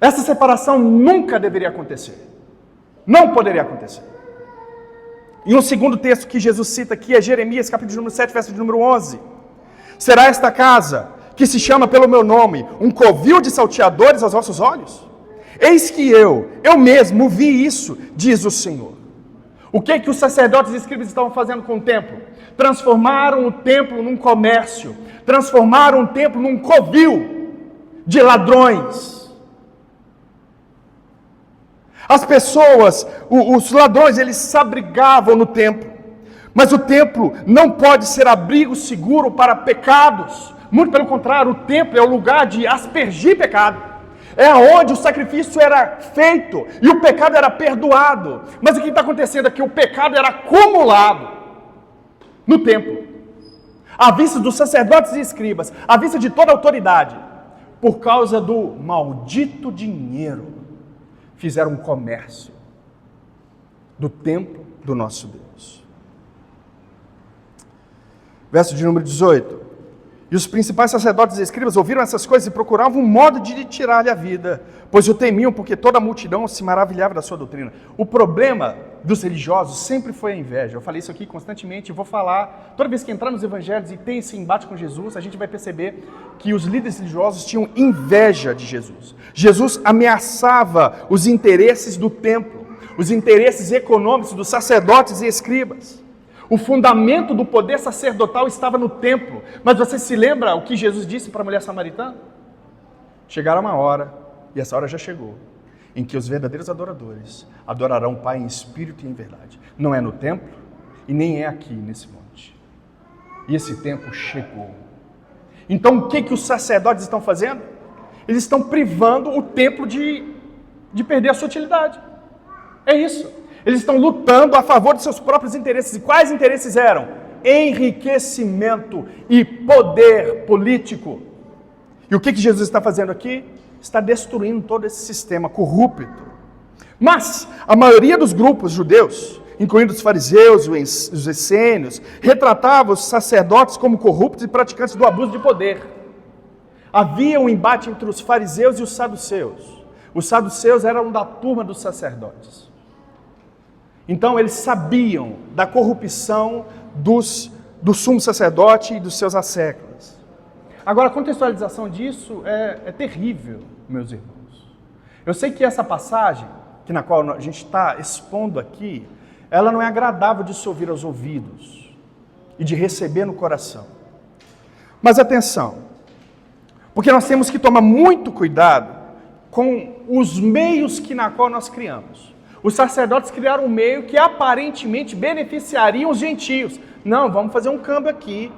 Essa separação nunca deveria acontecer. Não poderia acontecer. E um segundo texto que Jesus cita aqui é Jeremias, capítulo de número 7, verso de número 11. Será esta casa, que se chama pelo meu nome, um covil de salteadores aos vossos olhos? Eis que eu mesmo vi isso, diz o Senhor. O que os sacerdotes e escribas estavam fazendo com o templo? Transformaram o templo num comércio, transformaram o templo num covil de ladrões. As pessoas, os ladrões, eles se abrigavam no templo. Mas o templo não pode ser abrigo seguro para pecados. Muito pelo contrário, o templo é o lugar de aspergir pecado. É onde o sacrifício era feito e o pecado era perdoado. Mas o que está acontecendo aqui? O pecado era acumulado no templo. À vista dos sacerdotes e escribas, à vista de toda a autoridade, por causa do maldito dinheiro. Fizeram um comércio do templo do nosso Deus. Verso de número 18. E os principais sacerdotes e escribas ouviram essas coisas e procuravam um modo de lhe tirar-lhe a vida, pois o temiam, porque toda a multidão se maravilhava da sua doutrina. O problema dos religiosos sempre foi a inveja. Eu falei isso aqui constantemente e vou falar. Toda vez que entrar nos evangelhos e tem esse embate com Jesus, a gente vai perceber que os líderes religiosos tinham inveja de Jesus. Jesus ameaçava os interesses do templo, os interesses econômicos dos sacerdotes e escribas. O fundamento do poder sacerdotal estava no templo. Mas você se lembra o que Jesus disse para a mulher samaritana? Chegará uma hora, e essa hora já chegou, em que os verdadeiros adoradores adorarão o Pai em espírito e em verdade. Não é no templo e nem é aqui nesse monte. E esse tempo chegou. Então o que os sacerdotes estão fazendo? Eles estão privando o templo de perder a sua utilidade. É isso. Eles estão lutando a favor de seus próprios interesses. E quais interesses eram? Enriquecimento e poder político. E o que Jesus está fazendo aqui? Está destruindo todo esse sistema corrupto. Mas a maioria dos grupos judeus incluindo os fariseus, os essênios, retratava os sacerdotes como corruptos e praticantes do abuso de poder. Havia um embate entre os fariseus e os saduceus. Os saduceus eram da turma dos sacerdotes. Então eles sabiam da corrupção do sumo sacerdote e dos seus asseclas. Agora, a contextualização disso é terrível, meus irmãos. Eu sei que essa passagem, na qual a gente está expondo aqui, ela não é agradável de se ouvir aos ouvidos e de receber no coração. Mas atenção, porque nós temos que tomar muito cuidado com os meios na qual nós criamos. Os sacerdotes criaram um meio que aparentemente beneficiariam os gentios. Não, vamos fazer um câmbio aqui,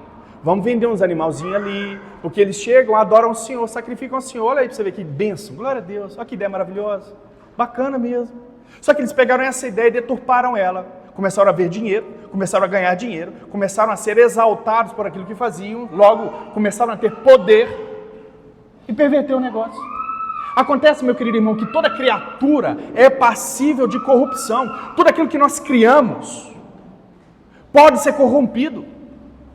vamos vender uns animalzinhos ali, porque eles chegam, adoram o Senhor, sacrificam o Senhor. Olha aí para você ver que bênção, glória a Deus, olha que ideia maravilhosa, bacana mesmo. Só que eles pegaram essa ideia e deturparam ela. Começaram a ver dinheiro, começaram a ganhar dinheiro, começaram a ser exaltados por aquilo que faziam, logo começaram a ter poder e perverteu o negócio. Acontece, meu querido irmão, que toda criatura é passível de corrupção. Tudo aquilo que nós criamos pode ser corrompido.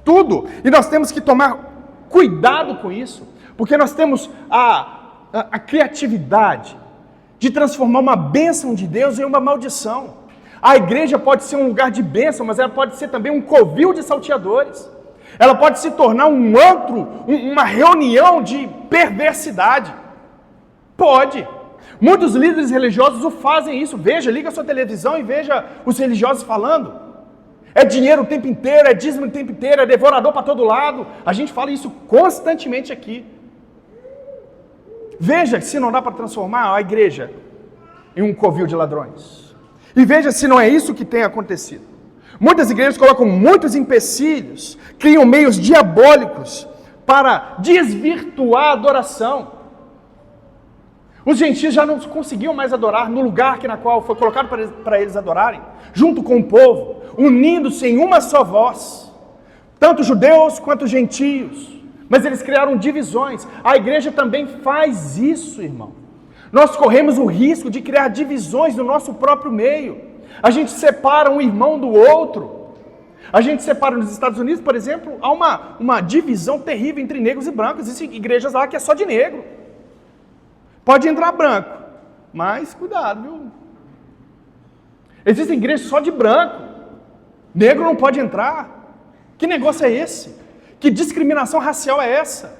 Tudo. E nós temos que tomar cuidado com isso, porque nós temos a criatividade de transformar uma bênção de Deus em uma maldição. A igreja pode ser um lugar de bênção, mas ela pode ser também um covil de salteadores. Ela pode se tornar um antro, uma reunião de perversidade. Pode. Muitos líderes religiosos o fazem isso. Veja, liga a sua televisão e veja os religiosos falando. É dinheiro o tempo inteiro, é dízimo o tempo inteiro, é devorador para todo lado. A gente fala isso constantemente aqui. Veja se não dá para transformar a igreja em um covil de ladrões. E veja se não é isso que tem acontecido. Muitas igrejas colocam muitos empecilhos, criam meios diabólicos para desvirtuar a adoração. Os gentios já não conseguiam mais adorar no lugar na qual foi colocado para eles adorarem, junto com o povo, unindo-se em uma só voz, tanto judeus quanto gentios. Mas eles criaram divisões. A igreja também faz isso, irmão. Nós corremos o risco de criar divisões no nosso próprio meio. A gente separa um irmão do outro. A gente separa nos Estados Unidos, por exemplo, há uma divisão terrível entre negros e brancos. Existem igrejas lá que é só de negro. Pode entrar branco, mas cuidado, viu? Existem igrejas só de branco. Negro não pode entrar. Que negócio é esse? Que discriminação racial é essa?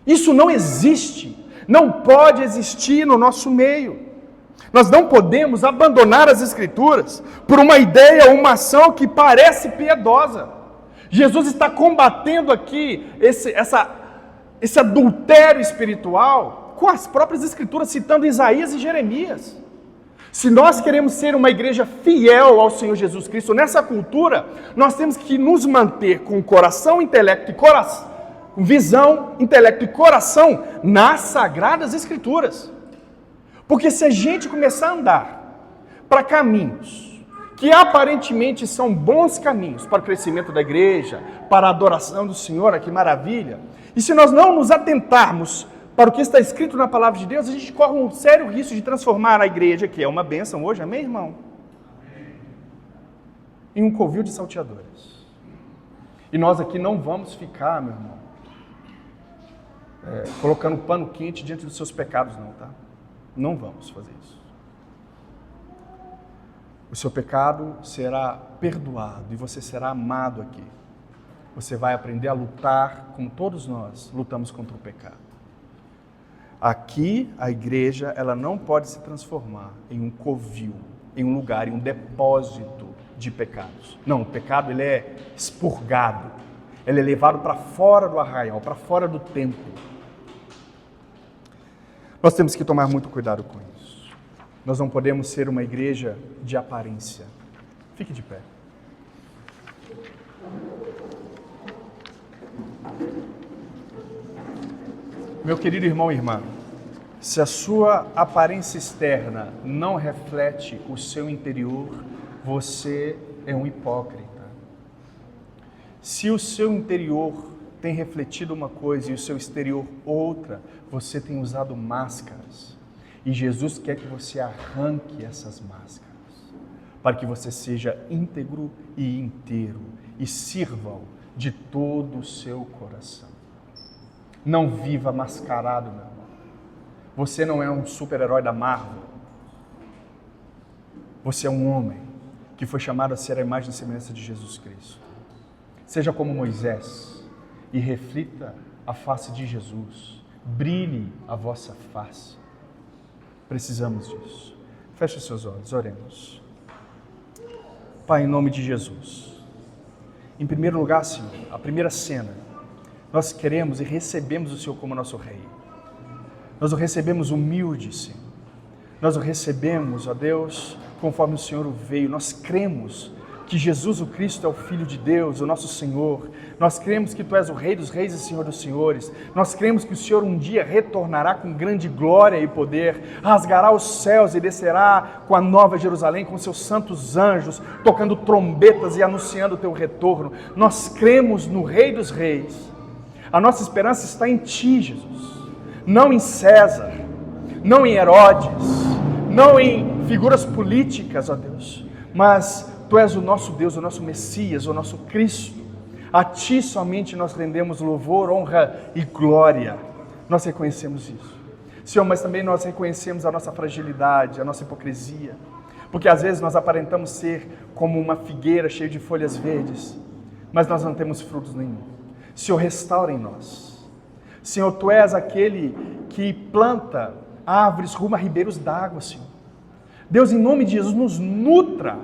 Isso não existe. Não pode existir no nosso meio. Nós não podemos abandonar as Escrituras por uma ideia ou uma ação que parece piedosa. Jesus está combatendo aqui esse adultério espiritual com as próprias Escrituras, citando Isaías e Jeremias. Se nós queremos ser uma igreja fiel ao Senhor Jesus Cristo, nessa cultura, nós temos que nos manter com coração, intelecto e coração, visão, intelecto e coração nas Sagradas Escrituras. Porque se a gente começar a andar para caminhos que aparentemente são bons caminhos para o crescimento da igreja, para a adoração do Senhor, que maravilha, e se nós não nos atentarmos para o que está escrito na palavra de Deus, a gente corre um sério risco de transformar a igreja, que é uma bênção hoje, amém, irmão? Em um covil de salteadores. E nós aqui não vamos ficar, meu irmão, colocando pano quente diante dos seus pecados, não, tá? Não vamos fazer isso. O seu pecado será perdoado e você será amado aqui. Você vai aprender a lutar, como todos nós lutamos contra o pecado. Aqui, a igreja, ela não pode se transformar em um covil, em um lugar, em um depósito de pecados. Não, o pecado ele é expurgado, ele é levado para fora do arraial, para fora do templo. Nós temos que tomar muito cuidado com isso. Nós não podemos ser uma igreja de aparência. Fique de pé. Meu querido irmão e irmã, se a sua aparência externa não reflete o seu interior, você é um hipócrita. Se o seu interior tem refletido uma coisa e o seu exterior outra, você tem usado máscaras. E Jesus quer que você arranque essas máscaras, para que você seja íntegro e inteiro e sirva-o de todo o seu coração. Não viva mascarado, meu irmão. Você não é um super-herói da Marvel. Você é um homem que foi chamado a ser a imagem e semelhança de Jesus Cristo. Seja como Moisés e reflita a face de Jesus. Brilhe a vossa face. Precisamos disso. Feche os seus olhos, oremos. Pai, em nome de Jesus. Em primeiro lugar, Senhor, a primeira cena, nós queremos e recebemos o Senhor como nosso Rei. Nós o recebemos humilde, Senhor. Nós o recebemos, ó Deus, conforme o Senhor o veio. Nós cremos que Jesus o Cristo é o Filho de Deus, o nosso Senhor. Nós cremos que Tu és o Rei dos Reis e Senhor dos Senhores. Nós cremos que o Senhor um dia retornará com grande glória e poder, rasgará os céus e descerá com a nova Jerusalém, com seus santos anjos, tocando trombetas e anunciando o Teu retorno. Nós cremos no Rei dos Reis. A nossa esperança está em Ti, Jesus. Não em César, não em Herodes, não em figuras políticas, ó Deus, mas Tu és o nosso Deus, o nosso Messias, o nosso Cristo. A Ti somente nós rendemos louvor, honra e glória. Nós reconhecemos isso. Senhor, mas também nós reconhecemos a nossa fragilidade, a nossa hipocrisia. Porque às vezes nós aparentamos ser como uma figueira cheia de folhas verdes, mas nós não temos frutos nenhum. Senhor, restaura em nós. Senhor, Tu és aquele que planta árvores rumo a ribeiros d'água, Senhor. Deus, em nome de Jesus, nos nutra,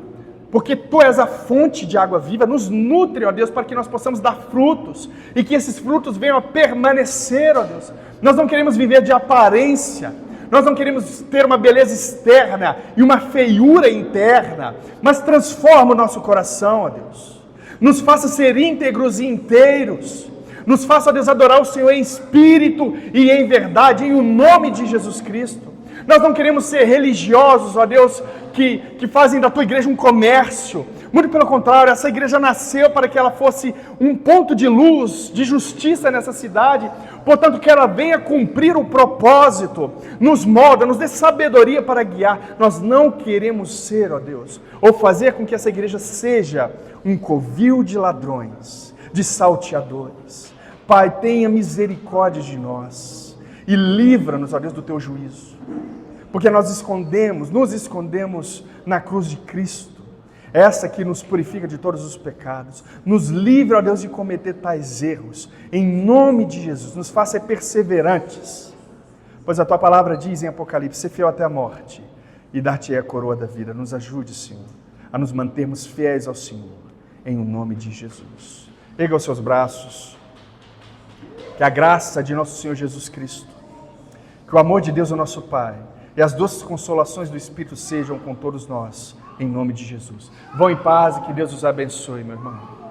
porque Tu és a fonte de água viva, nos nutre, ó Deus, para que nós possamos dar frutos, e que esses frutos venham a permanecer, ó Deus. Nós não queremos viver de aparência, nós não queremos ter uma beleza externa e uma feiura interna, mas transforma o nosso coração, ó Deus. Nos faça ser íntegros e inteiros, nos faça, ó Deus, adorar o Senhor em espírito e em verdade, em o nome de Jesus Cristo. Nós não queremos ser religiosos, ó Deus, que fazem da Tua igreja um comércio. Muito pelo contrário, essa igreja nasceu para que ela fosse um ponto de luz, de justiça nessa cidade. Portanto, que ela venha cumprir o propósito, nos molda, nos dê sabedoria para guiar. Nós não queremos ser, ó Deus, ou fazer com que essa igreja seja um covil de ladrões, de salteadores. Pai, tenha misericórdia de nós e livra-nos, ó Deus, do Teu juízo. Porque nós nos escondemos na cruz de Cristo, essa que nos purifica de todos os pecados. Nos livra, ó Deus, de cometer tais erros, em nome de Jesus. Nos faça perseverantes, pois a Tua palavra diz em Apocalipse: ser fiel até a morte e dar-te a coroa da vida. Nos ajude, Senhor, a nos mantermos fiéis ao Senhor, em o nome de Jesus. Erga os seus braços, que a graça de nosso Senhor Jesus Cristo, que o amor de Deus, o nosso Pai, e as doces consolações do Espírito sejam com todos nós, em nome de Jesus. Vão em paz e que Deus os abençoe, meu irmão.